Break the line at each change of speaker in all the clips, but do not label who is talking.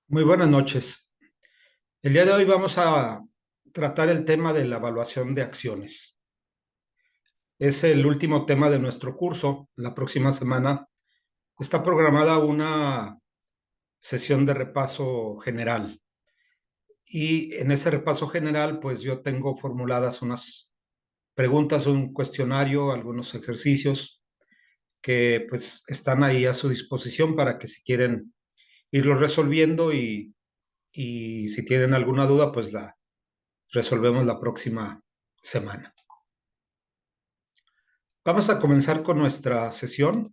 Muy buenas noches. El día de hoy vamos a tratar el tema de la evaluación de acciones. Es el último tema de nuestro curso. La próxima semana está programada una sesión de repaso general. Y en ese repaso general, pues yo tengo formuladas unas preguntas, un cuestionario, algunos ejercicios que pues están ahí a su disposición para que si quieren irlos resolviendo y si tienen alguna duda, pues la resolvemos la próxima semana. Vamos a comenzar con nuestra sesión.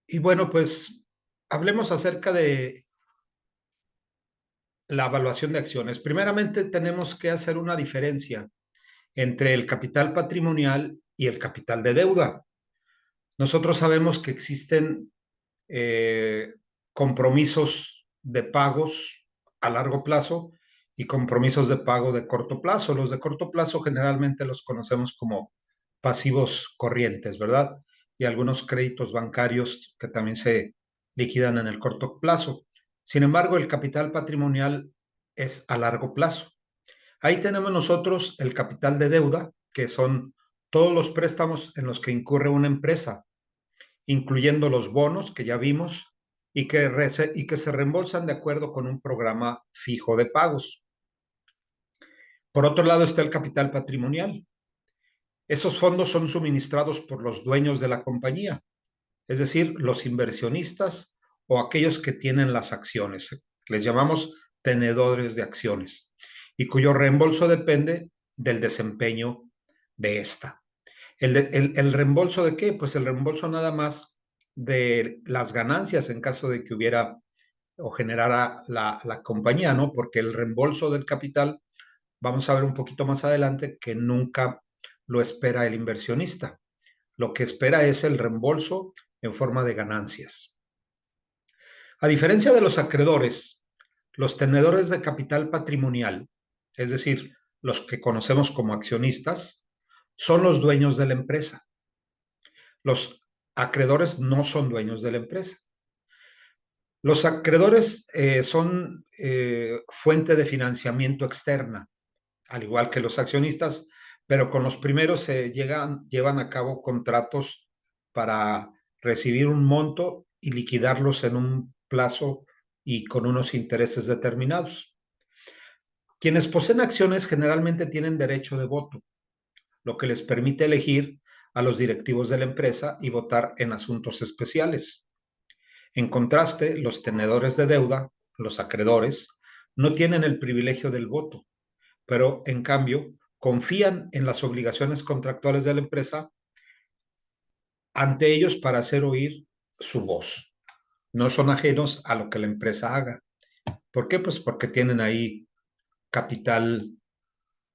Y bueno, pues hablemos acerca de la evaluación de acciones. Primeramente, tenemos que hacer una diferencia entre el capital patrimonial y el capital de deuda. Nosotros sabemos que existen eh, compromisos de pagos a largo plazo y compromisos de pago de corto plazo. Los de corto plazo generalmente los conocemos como pasivos corrientes, ¿verdad? Y algunos créditos bancarios que también se liquidan en el corto plazo. Sin embargo, el capital patrimonial es a largo plazo. Ahí tenemos nosotros el capital de deuda, que son todos los préstamos en los que incurre una empresa, incluyendo los bonos que ya vimos y que se reembolsan de acuerdo con un programa fijo de pagos. Por otro lado está el capital patrimonial. Esos fondos son suministrados por los dueños de la compañía, es decir, los inversionistas o aquellos que tienen las acciones. Les llamamos tenedores de acciones y cuyo reembolso depende del desempeño de esta. ¿El reembolso de qué? Pues el reembolso nada más de las ganancias en caso de que hubiera o generara la compañía, ¿no? Porque el reembolso del capital, vamos a ver un poquito más adelante, que nunca lo espera el inversionista. Lo que espera es el reembolso en forma de ganancias. A diferencia de los acreedores, los tenedores de capital patrimonial, es decir, los que conocemos como accionistas, son los dueños de la empresa. Los acreedores no son dueños de la empresa. Los acreedores son fuente de financiamiento externa, al igual que los accionistas, pero con los primeros se llevan a cabo contratos para recibir un monto y liquidarlos en un plazo y con unos intereses determinados. Quienes poseen acciones generalmente tienen derecho de voto, lo que les permite elegir a los directivos de la empresa y votar en asuntos especiales. En contraste, los tenedores de deuda, los acreedores, no tienen el privilegio del voto, pero en cambio confían en las obligaciones contractuales de la empresa ante ellos para hacer oír su voz. No son ajenos a lo que la empresa haga. ¿Por qué? Pues porque tienen ahí capital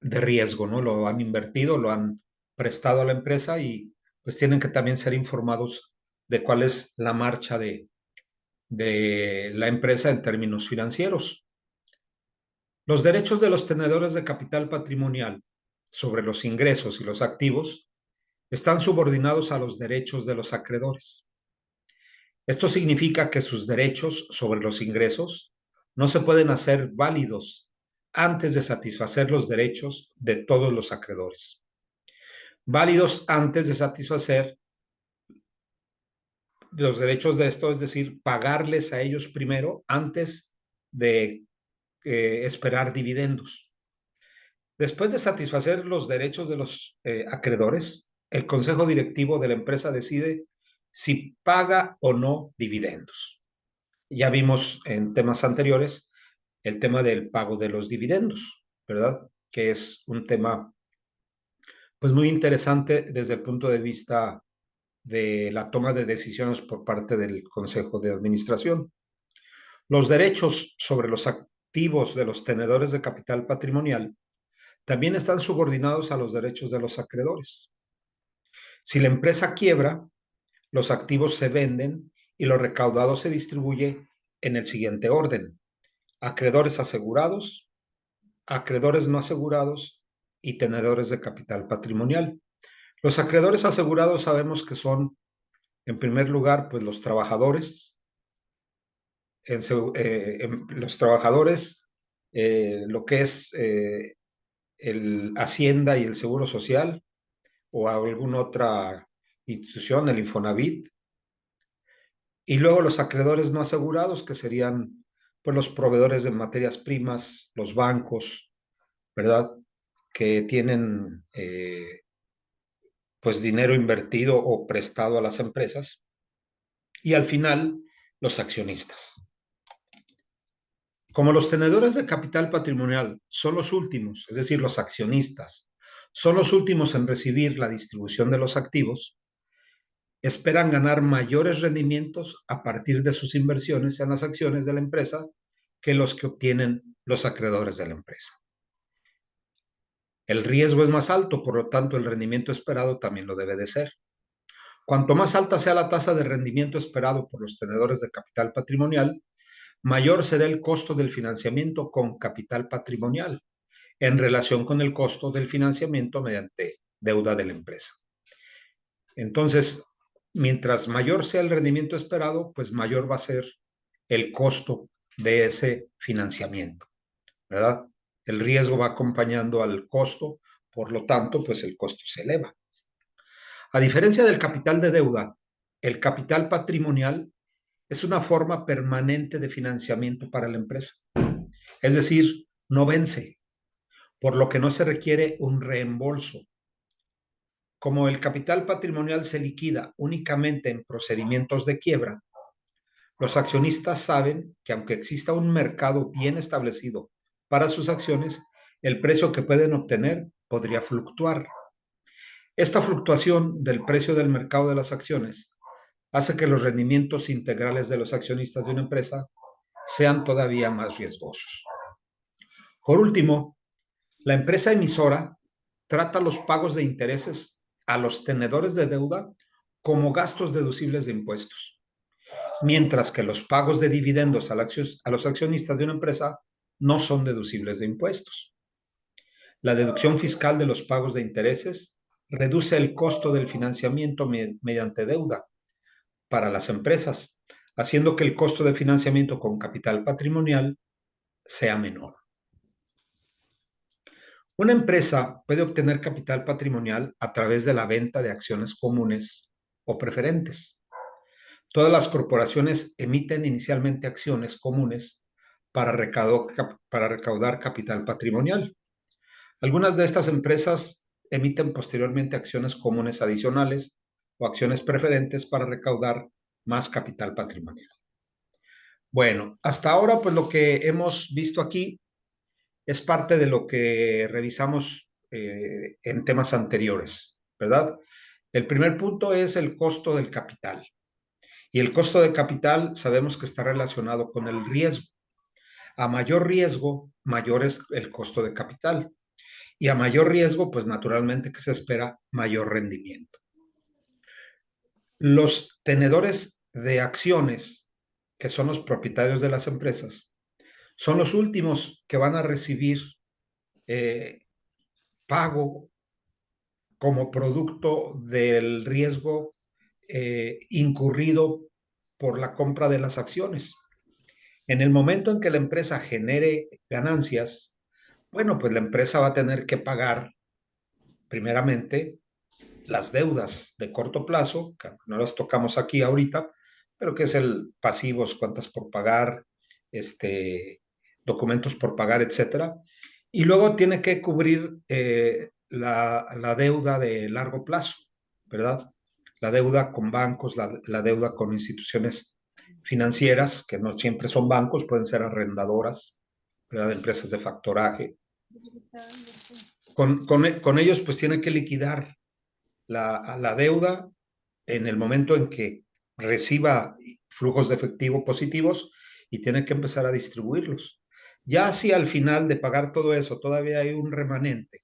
de riesgo, ¿no? Lo han invertido, lo han prestado a la empresa y pues tienen que también ser informados de cuál es la marcha de la empresa en términos financieros. Los derechos de los tenedores de capital patrimonial sobre los ingresos y los activos están subordinados a los derechos de los acreedores. Esto significa que sus derechos sobre los ingresos no se pueden hacer válidos antes de satisfacer los derechos de todos los acreedores. Válidos antes de satisfacer los derechos de esto, es decir, pagarles a ellos primero antes de esperar dividendos. Después de satisfacer los derechos de los acreedores, el consejo directivo de la empresa decide si paga o no dividendos. Ya vimos en temas anteriores el tema del pago de los dividendos, ¿verdad? Que es un tema pues muy interesante desde el punto de vista de la toma de decisiones por parte del Consejo de Administración. Los derechos sobre los activos de los tenedores de capital patrimonial también están subordinados a los derechos de los acreedores. Si la empresa quiebra, los activos se venden y lo recaudado se distribuye en el siguiente orden: acreedores asegurados, acreedores no asegurados y tenedores de capital patrimonial. Los acreedores asegurados sabemos que son, en primer lugar, pues los trabajadores, los trabajadores, lo que es el Hacienda y el Seguro Social o alguna otra institución, el Infonavit, y luego los acreedores no asegurados, que serían pues los proveedores de materias primas, los bancos, ¿verdad? Que tienen pues dinero invertido o prestado a las empresas, y al final los accionistas. Como los tenedores de capital patrimonial son los últimos, es decir, los accionistas, son los últimos en recibir la distribución de los activos, esperan ganar mayores rendimientos a partir de sus inversiones en las acciones de la empresa que los que obtienen los acreedores de la empresa. El riesgo es más alto, por lo tanto el rendimiento esperado también lo debe de ser. Cuanto más alta sea la tasa de rendimiento esperado por los tenedores de capital patrimonial, mayor será el costo del financiamiento con capital patrimonial en relación con el costo del financiamiento mediante deuda de la empresa. Entonces, mientras mayor sea el rendimiento esperado, pues mayor va a ser el costo de ese financiamiento, ¿verdad? El riesgo va acompañando al costo, por lo tanto, pues el costo se eleva. A diferencia del capital de deuda, el capital patrimonial es una forma permanente de financiamiento para la empresa. Es decir, no vence, por lo que no se requiere un reembolso. Como el capital patrimonial se liquida únicamente en procedimientos de quiebra, los accionistas saben que aunque exista un mercado bien establecido para sus acciones, el precio que pueden obtener podría fluctuar. Esta fluctuación del precio del mercado de las acciones hace que los rendimientos integrales de los accionistas de una empresa sean todavía más riesgosos. Por último, la empresa emisora trata los pagos de intereses a los tenedores de deuda como gastos deducibles de impuestos, mientras que los pagos de dividendos a los accionistas de una empresa no son deducibles de impuestos. La deducción fiscal de los pagos de intereses reduce el costo del financiamiento mediante deuda para las empresas, haciendo que el costo de financiamiento con capital patrimonial sea menor. Una empresa puede obtener capital patrimonial a través de la venta de acciones comunes o preferentes. Todas las corporaciones emiten inicialmente acciones comunes para recaudar capital patrimonial. Algunas de estas empresas emiten posteriormente acciones comunes adicionales o acciones preferentes para recaudar más capital patrimonial. Bueno, hasta ahora pues lo que hemos visto aquí es parte de lo que revisamos en temas anteriores, ¿verdad? El primer punto es el costo del capital. Y el costo de capital sabemos que está relacionado con el riesgo. A mayor riesgo, mayor es el costo de capital. Y a mayor riesgo, pues naturalmente que se espera mayor rendimiento. Los tenedores de acciones, que son los propietarios de las empresas, son los últimos que van a recibir pago como producto del riesgo incurrido por la compra de las acciones. En el momento en que la empresa genere ganancias, bueno, pues la empresa va a tener que pagar primeramente las deudas de corto plazo, que no las tocamos aquí ahorita, pero que es el pasivos, cuentas por pagar, documentos por pagar, etcétera. Y luego tiene que cubrir la deuda de largo plazo, ¿verdad? La deuda con bancos, la deuda con instituciones financieras, que no siempre son bancos, pueden ser arrendadoras, ¿verdad? Empresas de factoraje. Con ellos pues tiene que liquidar la deuda en el momento en que reciba flujos de efectivo positivos y tiene que empezar a distribuirlos. Ya si al final de pagar todo eso todavía hay un remanente,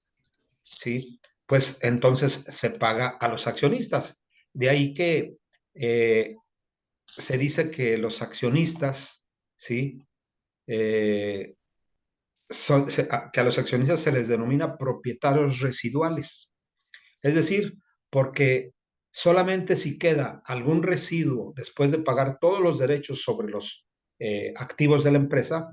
¿sí? Pues entonces se paga a los accionistas. De ahí que se dice que los accionistas, ¿sí? Que a los accionistas se les denomina propietarios residuales. Es decir, porque solamente si queda algún residuo después de pagar todos los derechos sobre los activos de la empresa,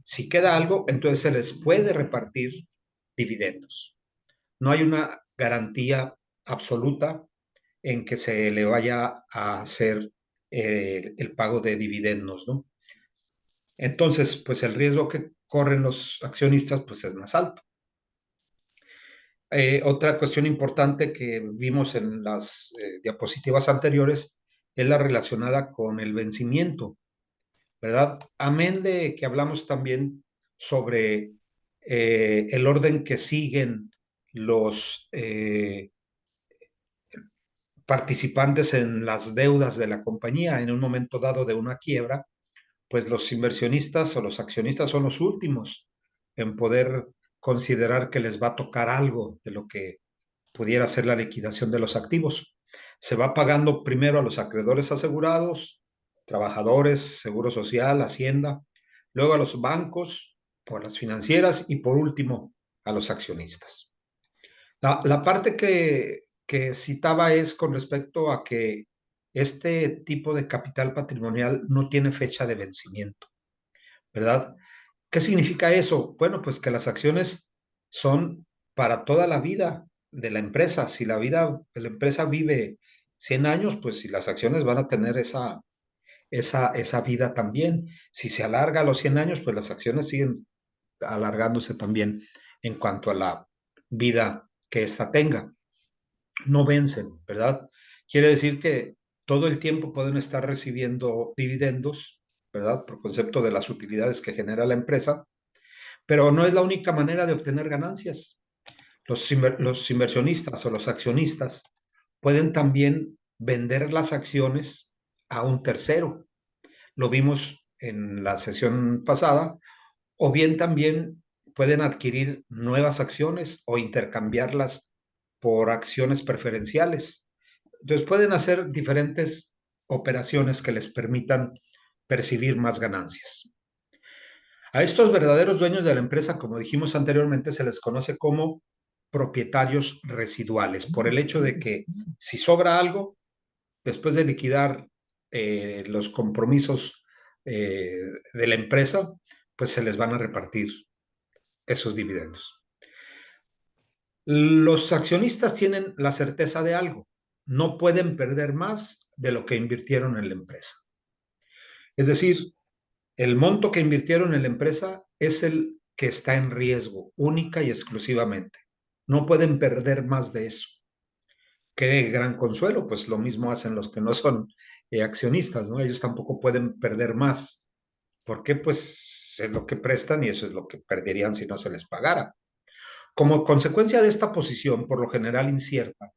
si queda algo, entonces se les puede repartir dividendos. No hay una garantía absoluta en que se le vaya a hacer el pago de dividendos, ¿no? Entonces, pues el riesgo que corren los accionistas pues es más alto. Otra cuestión importante que vimos en las diapositivas anteriores es la relacionada con el vencimiento, ¿verdad? Amén de que hablamos también sobre el orden que siguen los participantes en las deudas de la compañía en un momento dado de una quiebra, pues los inversionistas o los accionistas son los últimos en poder considerar que les va a tocar algo de lo que pudiera ser la liquidación de los activos. Se va pagando primero a los acreedores asegurados, trabajadores, seguro social, hacienda, luego a los bancos, por las financieras y por último a los accionistas. La parte que citaba es con respecto a que este tipo de capital patrimonial no tiene fecha de vencimiento, ¿verdad? ¿Qué significa eso? Bueno, pues que las acciones son para toda la vida de la empresa. Si la vida de la empresa vive 100 años, pues si las acciones van a tener esa vida también. Si se alarga a los 100 años, pues las acciones siguen alargándose también en cuanto a la vida que ésta tenga. No vencen, ¿verdad? Quiere decir que todo el tiempo pueden estar recibiendo dividendos, ¿verdad? Por concepto de las utilidades que genera la empresa, pero no es la única manera de obtener ganancias. Los inversionistas o los accionistas pueden también vender las acciones a un tercero. Lo vimos en la sesión pasada, o bien también pueden adquirir nuevas acciones o intercambiarlas por acciones preferenciales. Entonces pueden hacer diferentes operaciones que les permitan percibir más ganancias. A estos verdaderos dueños de la empresa, como dijimos anteriormente, se les conoce como propietarios residuales, por el hecho de que si sobra algo, después de liquidar los compromisos de la empresa, pues se les van a repartir esos dividendos. Los accionistas tienen la certeza de algo, no pueden perder más de lo que invirtieron en la empresa. Es decir, el monto que invirtieron en la empresa es el que está en riesgo, única y exclusivamente. No pueden perder más de eso. Qué gran consuelo, pues lo mismo hacen los que no son accionistas, ¿no? Ellos tampoco pueden perder más. ¿Por qué? Pues es lo que prestan y eso es lo que perderían si no se les pagara. Como consecuencia de esta posición, por lo general incierta,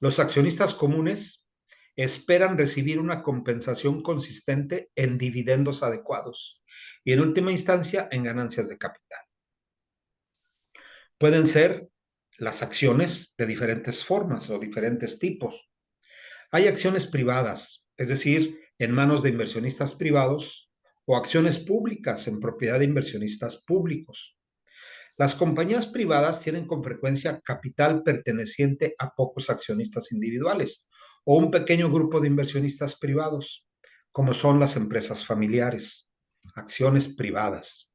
los accionistas comunes esperan recibir una compensación consistente en dividendos adecuados y en última instancia en ganancias de capital. Pueden ser las acciones de diferentes formas o diferentes tipos. Hay acciones privadas, es decir, en manos de inversionistas privados o acciones públicas en propiedad de inversionistas públicos. Las compañías privadas tienen con frecuencia capital perteneciente a pocos accionistas individuales o un pequeño grupo de inversionistas privados, como son las empresas familiares, acciones privadas.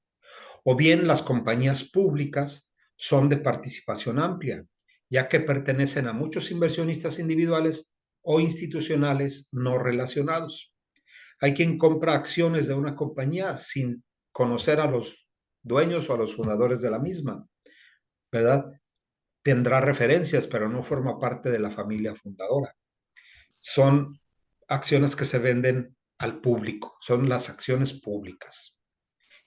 O bien las compañías públicas son de participación amplia, ya que pertenecen a muchos inversionistas individuales o institucionales no relacionados. Hay quien compra acciones de una compañía sin conocer a los dueños o a los fundadores de la misma, ¿verdad? Tendrá referencias, pero no forma parte de la familia fundadora. Son acciones que se venden al público, son las acciones públicas.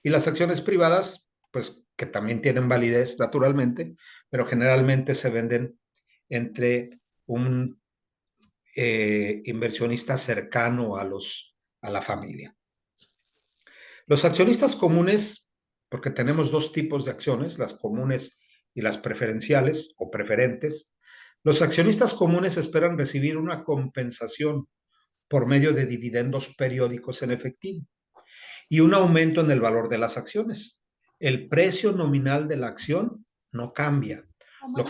Y las acciones privadas, pues que también tienen validez naturalmente, pero generalmente se venden entre un inversionista cercano a la familia. Los accionistas comunes, porque tenemos dos tipos de acciones, las comunes y las preferenciales o preferentes, los accionistas comunes esperan recibir una compensación por medio de dividendos periódicos en efectivo y un aumento en el valor de las acciones. El precio nominal de la acción no cambia, Lo,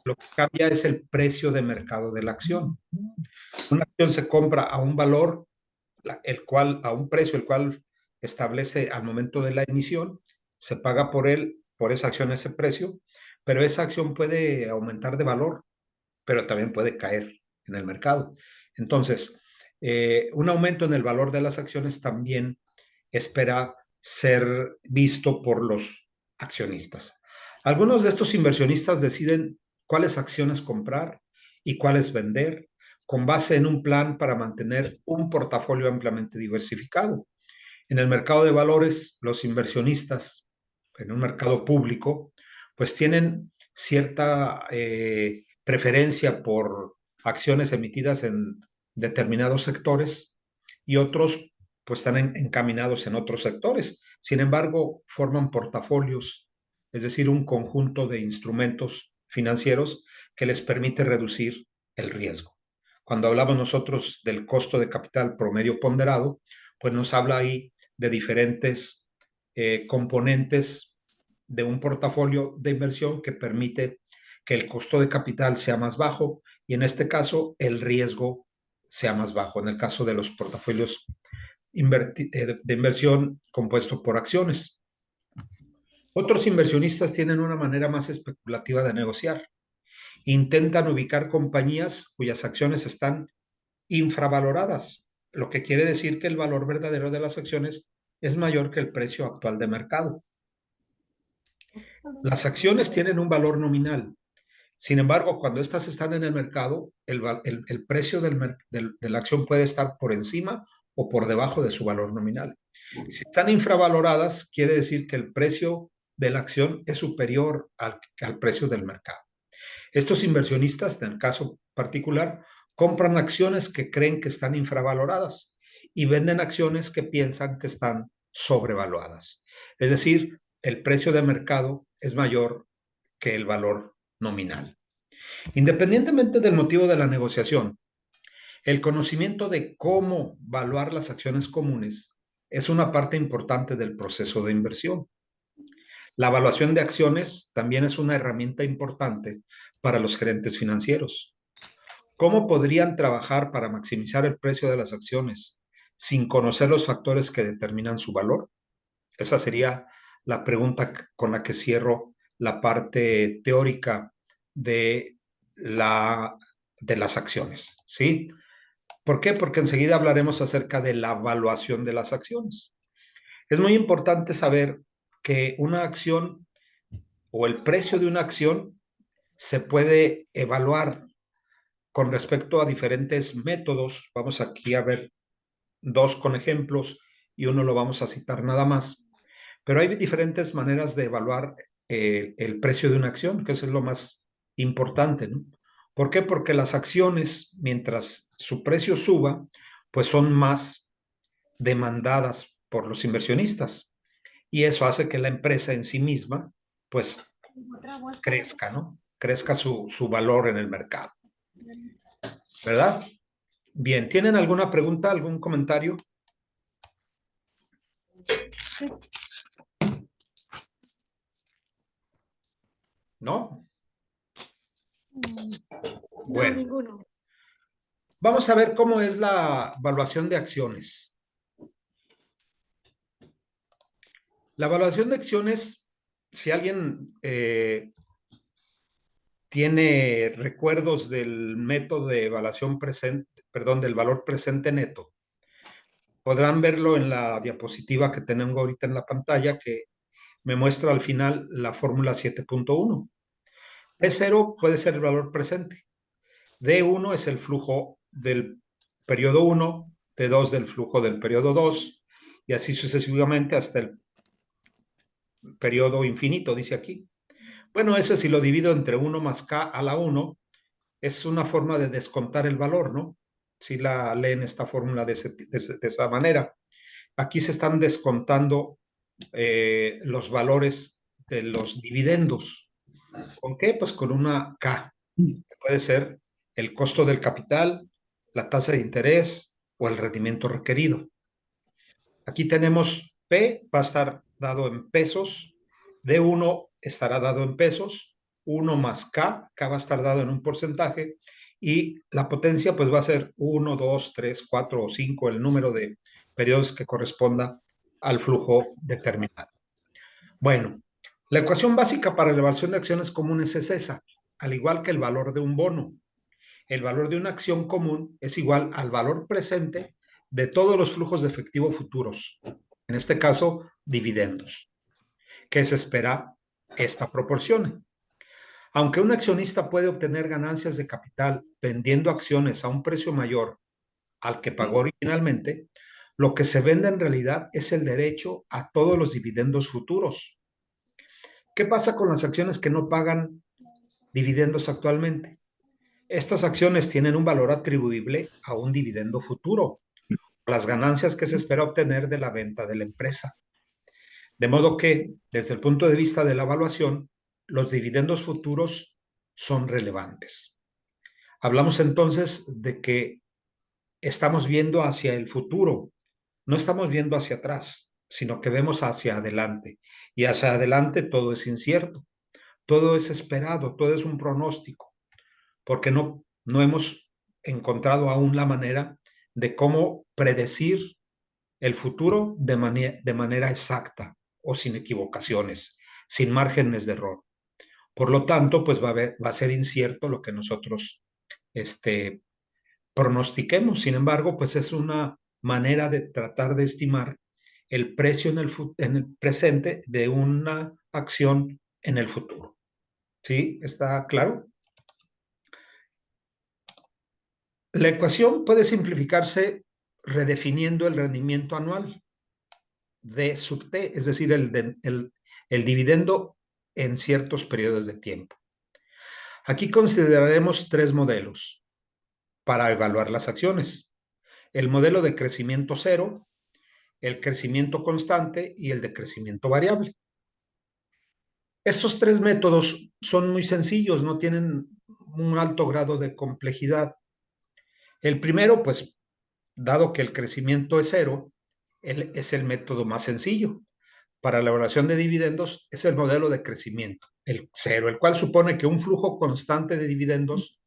lo que cambia es el precio de mercado de la acción. Una acción se compra a un valor, a un precio, el cual establece al momento de la emisión, se paga por esa acción ese precio, pero esa acción puede aumentar de valor, pero también puede caer en el mercado. Entonces, un aumento en el valor de las acciones también espera ser visto por los accionistas. Algunos de estos inversionistas deciden cuáles acciones comprar y cuáles vender con base en un plan para mantener un portafolio ampliamente diversificado. En el mercado de valores, los inversionistas en un mercado público, pues tienen cierta preferencia por acciones emitidas en determinados sectores y otros pues están encaminados en otros sectores. Sin embargo, forman portafolios, es decir, un conjunto de instrumentos financieros que les permite reducir el riesgo. Cuando hablamos nosotros del costo de capital promedio ponderado, pues nos habla ahí de diferentes componentes de un portafolio de inversión que permite que el costo de capital sea más bajo y en este caso el riesgo sea más bajo, en el caso de los portafolios de inversión compuesto por acciones. Otros inversionistas tienen una manera más especulativa de negociar. Intentan ubicar compañías cuyas acciones están infravaloradas, lo que quiere decir que el valor verdadero de las acciones es mayor que el precio actual de mercado. Las acciones tienen un valor nominal. Sin embargo, cuando estas están en el mercado, el precio de la acción puede estar por encima o por debajo de su valor nominal. Si están infravaloradas, quiere decir que el precio de la acción es superior al precio del mercado. Estos inversionistas, en el caso particular, compran acciones que creen que están infravaloradas y venden acciones que piensan que están sobrevaluadas. Es decir, el precio de mercado es mayor que el valor nominal. Independientemente del motivo de la negociación, el conocimiento de cómo valuar las acciones comunes es una parte importante del proceso de inversión. La evaluación de acciones también es una herramienta importante para los gerentes financieros. ¿Cómo podrían trabajar para maximizar el precio de las acciones sin conocer los factores que determinan su valor? Esa sería la pregunta con la que cierro la parte teórica de, de las acciones, ¿sí? ¿Por qué? Porque enseguida hablaremos acerca de la evaluación de las acciones. Es muy importante saber que una acción o el precio de una acción se puede evaluar con respecto a diferentes métodos. Vamos aquí a ver dos con ejemplos y uno lo vamos a citar nada más. Pero hay diferentes maneras de evaluar el precio de una acción, que eso es lo más importante, ¿no? ¿Por qué? Porque las acciones, mientras su precio suba, pues son más demandadas por los inversionistas. Y eso hace que la empresa en sí misma, pues, crezca, ¿no? Crezca su valor en el mercado, ¿verdad? Bien, ¿tienen alguna pregunta, algún comentario? ¿No? Bueno,
no, ninguno.
Vamos a ver cómo es la evaluación de acciones. La evaluación de acciones, si alguien tiene recuerdos del método de evaluación presente, perdón, del valor presente neto, podrán verlo en la diapositiva que tengo ahorita en la pantalla que me muestra al final la fórmula 7.1. P0 puede ser el valor presente. D1 es el flujo del periodo 1, D2 del flujo del periodo 2 y así sucesivamente hasta el periodo infinito, dice aquí. Bueno, ese si lo divido entre 1 más K a la 1, es una forma de descontar el valor, ¿no? Si la leen esta fórmula de esa manera. Aquí se están descontando los valores de los dividendos. ¿Con qué? Pues con una K, que puede ser el costo del capital, la tasa de interés o el rendimiento requerido. Aquí tenemos P, va a estar dado en pesos, D1 estará dado en pesos, 1 más K va a estar dado en un porcentaje, y la potencia pues va a ser 1, 2, 3, 4 o 5, el número de periodos que corresponda al flujo determinado. Bueno, la ecuación básica para la evaluación de acciones comunes es esa, al igual que el valor de un bono. El valor de una acción común es igual al valor presente de todos los flujos de efectivo futuros, en este caso, dividendos, que se espera esta proporción. Aunque un accionista puede obtener ganancias de capital vendiendo acciones a un precio mayor al que pagó originalmente, lo que se vende en realidad es el derecho a todos los dividendos futuros. ¿Qué pasa con las acciones que no pagan dividendos actualmente? Estas acciones tienen un valor atribuible a un dividendo futuro, las ganancias que se espera obtener de la venta de la empresa. De modo que, desde el punto de vista de la evaluación, los dividendos futuros son relevantes. Hablamos entonces de que estamos viendo hacia el futuro, no estamos viendo hacia atrás, sino que vemos hacia adelante. Y hacia adelante todo es incierto, todo es esperado, todo es un pronóstico, porque no hemos encontrado aún la manera de cómo predecir el futuro de manera exacta o sin equivocaciones, sin márgenes de error. Por lo tanto, pues va a ser incierto lo que nosotros pronostiquemos. Sin embargo, pues es una manera de tratar de estimar el precio en el presente de una acción en el futuro. ¿Sí? ¿Está claro? La ecuación puede simplificarse redefiniendo el rendimiento anual D sub T, es decir, el dividendo en ciertos periodos de tiempo. Aquí consideraremos tres modelos para evaluar las acciones: el modelo de crecimiento cero, el crecimiento constante y el de crecimiento variable. Estos tres métodos son muy sencillos, no tienen un alto grado de complejidad. El primero, pues, dado que el crecimiento es cero, es el método más sencillo. Para la evaluación de dividendos es el modelo de crecimiento, el cero, el cual supone que un flujo constante de dividendos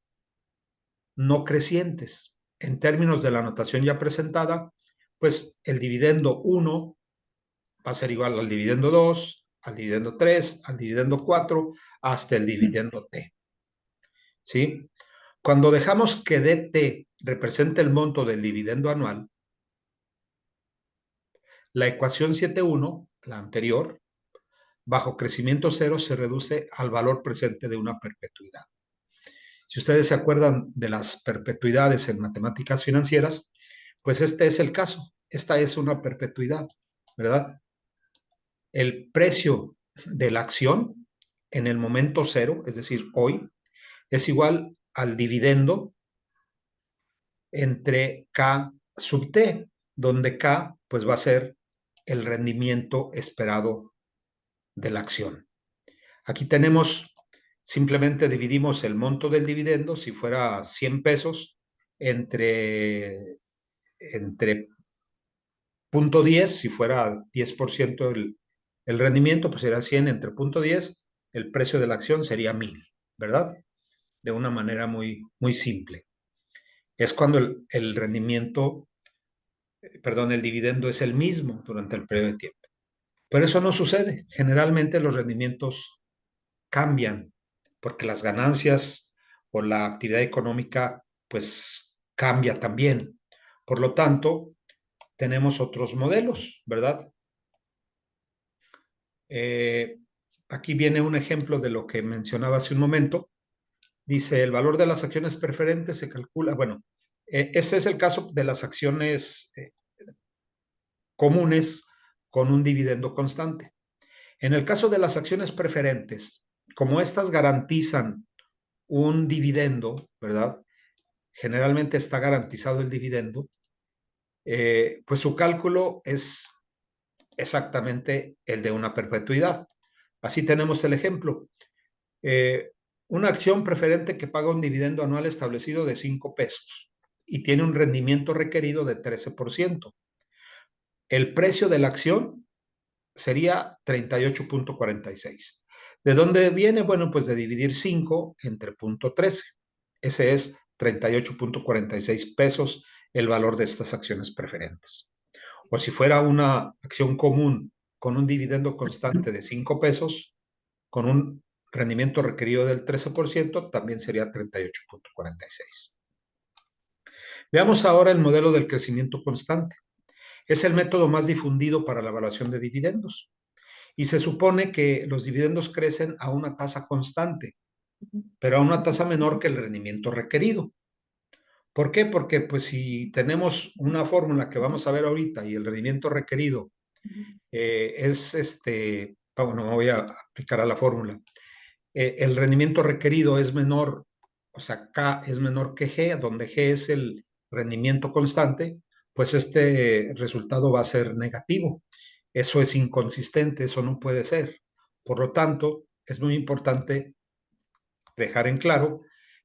no crecientes. En términos de la notación ya presentada, pues el dividendo 1 va a ser igual al dividendo 2, al dividendo 3, al dividendo 4, hasta el dividendo T. ¿Sí? Cuando dejamos que DT represente el monto del dividendo anual, la ecuación 7.1, la anterior, bajo crecimiento cero se reduce al valor presente de una perpetuidad. Si ustedes se acuerdan de las perpetuidades en matemáticas financieras, pues este es el caso. Esta es una perpetuidad, ¿verdad? El precio de la acción en el momento cero, es decir, hoy, es igual al dividendo entre K sub T, donde K pues va a ser el rendimiento esperado de la acción. Aquí tenemos, simplemente dividimos el monto del dividendo, si fuera 100 pesos, entre 0.10, si fuera 10% el rendimiento, pues sería 100 entre 0.10, el precio de la acción sería 1000, ¿verdad? De una manera muy, muy simple. Es cuando el rendimiento, perdón, el dividendo es el mismo durante el periodo de tiempo. Pero eso no sucede. Generalmente los rendimientos cambian porque las ganancias o la actividad económica pues cambia también. Por lo tanto, tenemos otros modelos, ¿verdad? Aquí viene un ejemplo de lo que mencionaba hace un momento. Dice, el valor de las acciones preferentes se calcula, bueno, ese es el caso de las acciones comunes con un dividendo constante. En el caso de las acciones preferentes, como estas garantizan un dividendo, ¿verdad? Generalmente está garantizado el dividendo, pues su cálculo es exactamente el de una perpetuidad. Así tenemos el ejemplo. Una acción preferente que paga un dividendo anual establecido de 5 pesos y tiene un rendimiento requerido de 13%. El precio de la acción sería 38.46. ¿De dónde viene? Bueno, pues de dividir 5 entre 0.13. Ese es 38.46 pesos el valor de estas acciones preferentes. O si fuera una acción común con un dividendo constante de 5 pesos, con un rendimiento requerido del 13%, también sería 38.46. Veamos ahora el modelo del crecimiento constante. Es el método más difundido para la evaluación de dividendos y se supone que los dividendos crecen a una tasa constante, pero a una tasa menor que el rendimiento requerido. ¿Por qué? Porque pues si tenemos una fórmula que vamos a ver ahorita y el rendimiento requerido bueno, me voy a aplicar a la fórmula. El rendimiento requerido es menor, o sea, K es menor que G, donde G es el rendimiento constante, pues este resultado va a ser negativo. Eso es inconsistente, eso no puede ser. Por lo tanto, es muy importante dejar en claro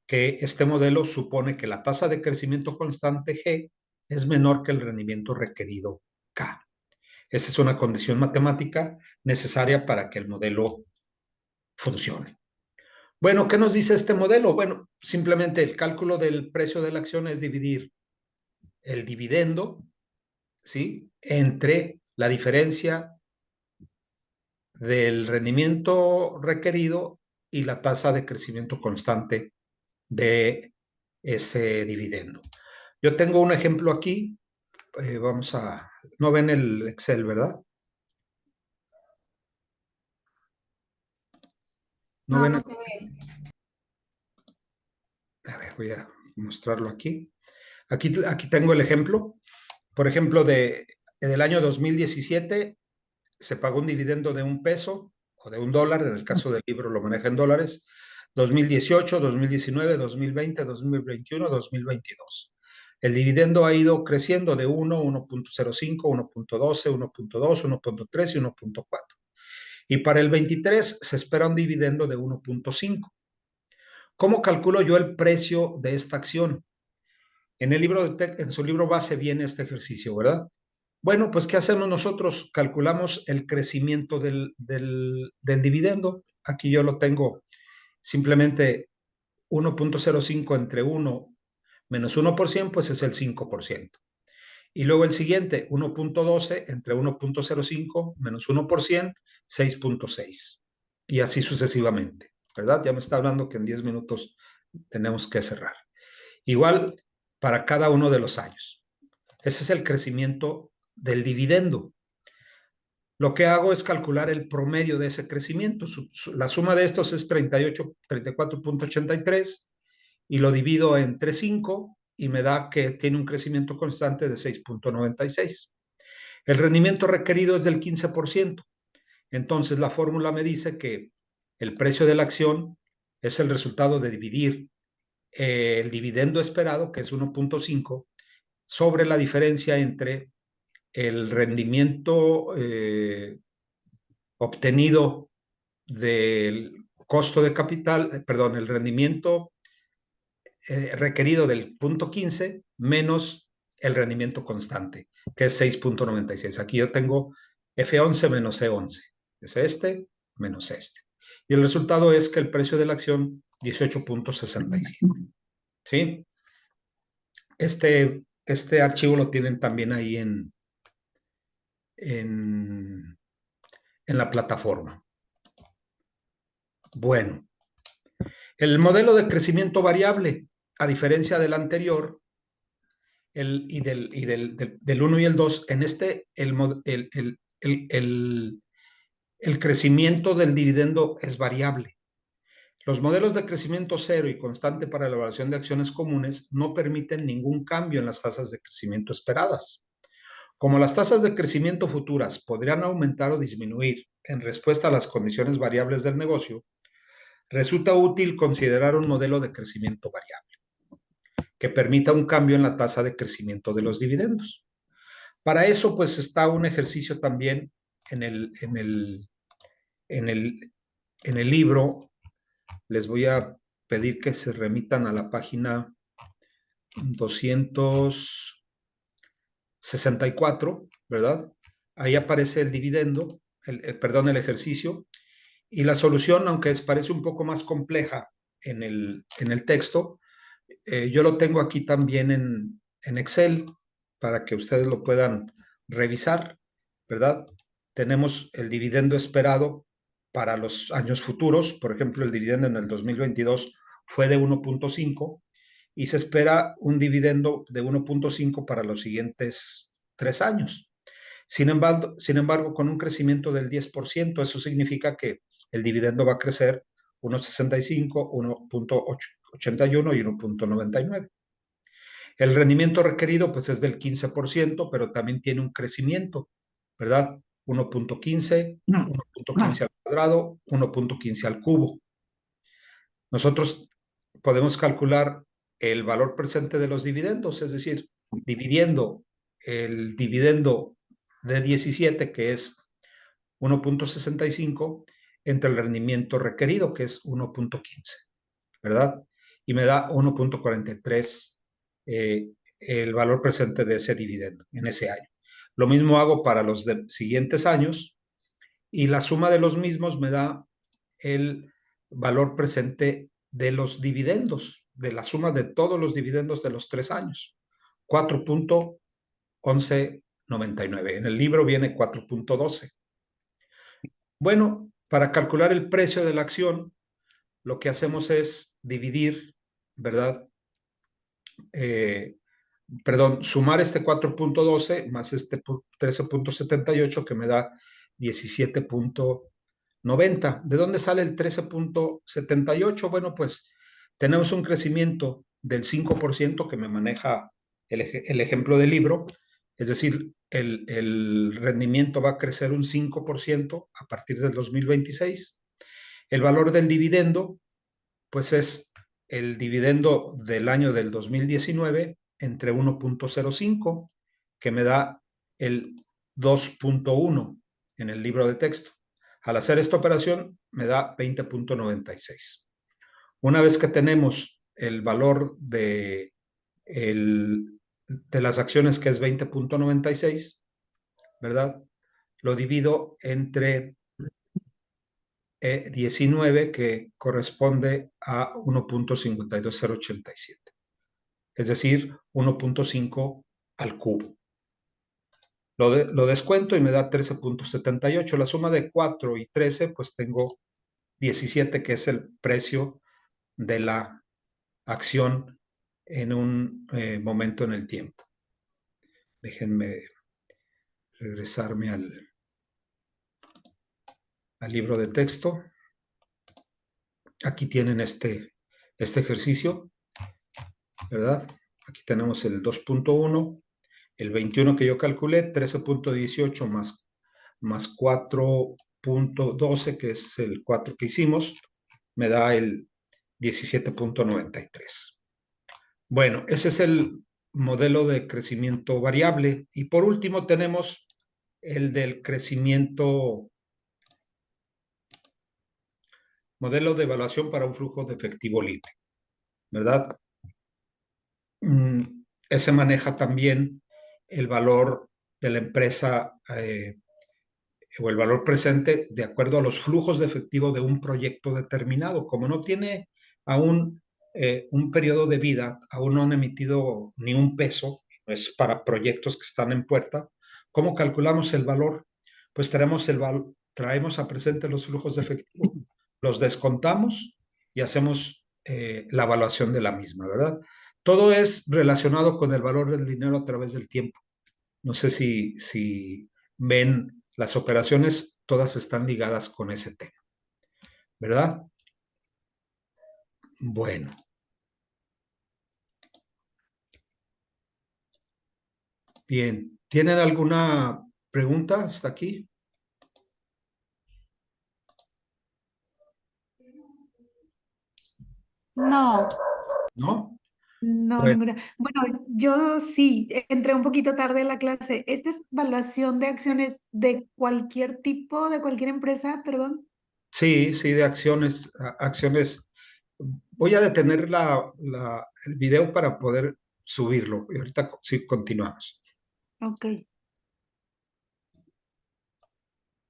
que este modelo supone que la tasa de crecimiento constante G es menor que el rendimiento requerido K. Esa es una condición matemática necesaria para que el modelo funcione. Bueno, ¿qué nos dice este modelo? Bueno, simplemente el cálculo del precio de la acción es dividir el dividendo, ¿sí?, entre la diferencia del rendimiento requerido y la tasa de crecimiento constante de ese dividendo. Yo tengo un ejemplo aquí. No ven el Excel, ¿verdad? No
No,
ven.
no se ve.
A ver, voy a mostrarlo aquí. Aquí tengo el ejemplo. Por ejemplo, del año 2017 se pagó un dividendo de $1 o de $1, en el caso del libro lo maneja en dólares. 2018, 2019, 2020, 2021, 2022. El dividendo ha ido creciendo de 1, 1.05, 1.12, 1.2, 1.3 y 1.4. Y para el 23 se espera un dividendo de 1.5. ¿Cómo calculo yo el precio de esta acción? En su libro base viene este ejercicio, ¿verdad? Bueno, pues ¿qué hacemos nosotros? Calculamos el crecimiento del dividendo. Aquí yo lo tengo simplemente 1.05 entre 1 menos 1%, pues es el 5%. Y luego el siguiente, 1.12 entre 1.05 menos 1%, 6.6. Y así sucesivamente, ¿verdad? Ya me está hablando que en 10 minutos tenemos que cerrar. Igual para cada uno de los años. Ese es el crecimiento del dividendo. Lo que hago es calcular el promedio de ese crecimiento. La suma de estos es 34.83 y lo divido entre 5 y me da que tiene un crecimiento constante de 6.96. El rendimiento requerido es del 15%. Entonces la fórmula me dice que el precio de la acción es el resultado de dividir el dividendo esperado, que es 1.5, sobre la diferencia entre el rendimiento obtenido del costo de capital, perdón, el rendimiento requerido del punto 15 menos el rendimiento constante, que es 6.96. Aquí yo tengo F11 menos E11. Es este menos este. Y el resultado es que el precio de la acción 18.67. ¿Sí? Este archivo lo tienen también ahí en la plataforma. Bueno, el modelo de crecimiento variable, a diferencia del anterior, del 1 y el 2, en el crecimiento del dividendo es variable. Los modelos de crecimiento cero y constante para la evaluación de acciones comunes no permiten ningún cambio en las tasas de crecimiento esperadas. Como las tasas de crecimiento futuras podrían aumentar o disminuir en respuesta a las condiciones variables del negocio, resulta útil considerar un modelo de crecimiento variable que permita un cambio en la tasa de crecimiento de los dividendos. Para eso, pues está un ejercicio también en el libro. Les voy a pedir que se remitan a la página 264, ¿verdad? Ahí aparece el dividendo, el ejercicio, Y la solución, aunque parece un poco más compleja en el texto, yo lo tengo aquí también en Excel para que ustedes lo puedan revisar, ¿verdad? Tenemos el dividendo esperado para los años futuros. Por ejemplo, el dividendo en el 2022 fue de 1.5 y se espera un dividendo de 1.5 para los siguientes 3 años. Sin embargo, con un crecimiento del 10%, eso significa que el dividendo va a crecer 1.65, 1.81 y 1.99. El rendimiento requerido pues es del 15%, pero también tiene un crecimiento, ¿verdad? 1.15, 1.15 al cuadrado, 1.15 al cubo. Nosotros podemos calcular el valor presente de los dividendos, es decir, dividiendo el dividendo de 17, que es 1.65, entre el rendimiento requerido, que es 1.15, ¿verdad? Y me da 1.43 el valor presente de ese dividendo en ese año. Lo mismo hago para los siguientes años y la suma de los mismos me da el valor presente de los dividendos, de la suma de todos los dividendos de los 3 años, 4.1199. En el libro viene 4.12. Bueno, para calcular el precio de la acción, lo que hacemos es dividir, ¿verdad? Sumar este 4.12 más este 13.78 que me da 17.90. ¿De dónde sale el 13.78? Bueno, pues tenemos un crecimiento del 5% que me maneja el ejemplo del libro, es decir, el rendimiento va a crecer un 5% a partir del 2026. El valor del dividendo, pues es el dividendo del año del 2019 entre 1.05, que me da el 2.1 en el libro de texto. Al hacer esta operación me da 20.96. Una vez que tenemos el valor de las acciones, que es 20.96, ¿verdad? Lo divido entre 19, que corresponde a 1.52087, es decir, 1.5 al cubo. Lo descuento y me da 13.78. La suma de 4 y 13, pues tengo 17, que es el precio de la acción en un momento en el tiempo. Déjenme regresarme al libro de texto. Aquí tienen este ejercicio, ¿verdad? Aquí tenemos el 2.1, el 21 que yo calculé, 13.18 más 4.12, que es el 4 que hicimos, me da el 17.93. Bueno, ese es el modelo de crecimiento variable. Y por último tenemos el del crecimiento, modelo de evaluación para un flujo de efectivo libre, ¿verdad? Ese maneja también el valor de la empresa o el valor presente de acuerdo a los flujos de efectivo de un proyecto determinado. Como no tiene aún un periodo de vida, aún no han emitido ni un peso, es para proyectos que están en puerta. ¿Cómo calculamos el valor? Pues traemos a presente los flujos de efectivo, los descontamos y hacemos la evaluación de la misma, ¿verdad? Todo es relacionado con el valor del dinero a través del tiempo. No sé si ven, las operaciones todas están ligadas con ese tema, ¿verdad? Bueno, bien. ¿Tienen alguna pregunta hasta aquí?
No,
¿No?
no,
Bueno,
ninguna. Bueno, yo sí, entré un poquito tarde en la clase. ¿Esta es evaluación de acciones de cualquier tipo, de cualquier empresa, perdón?
sí, sí, de acciones, acciones. Voy a detener el video para poder subirlo y ahorita sí continuamos.
Ok.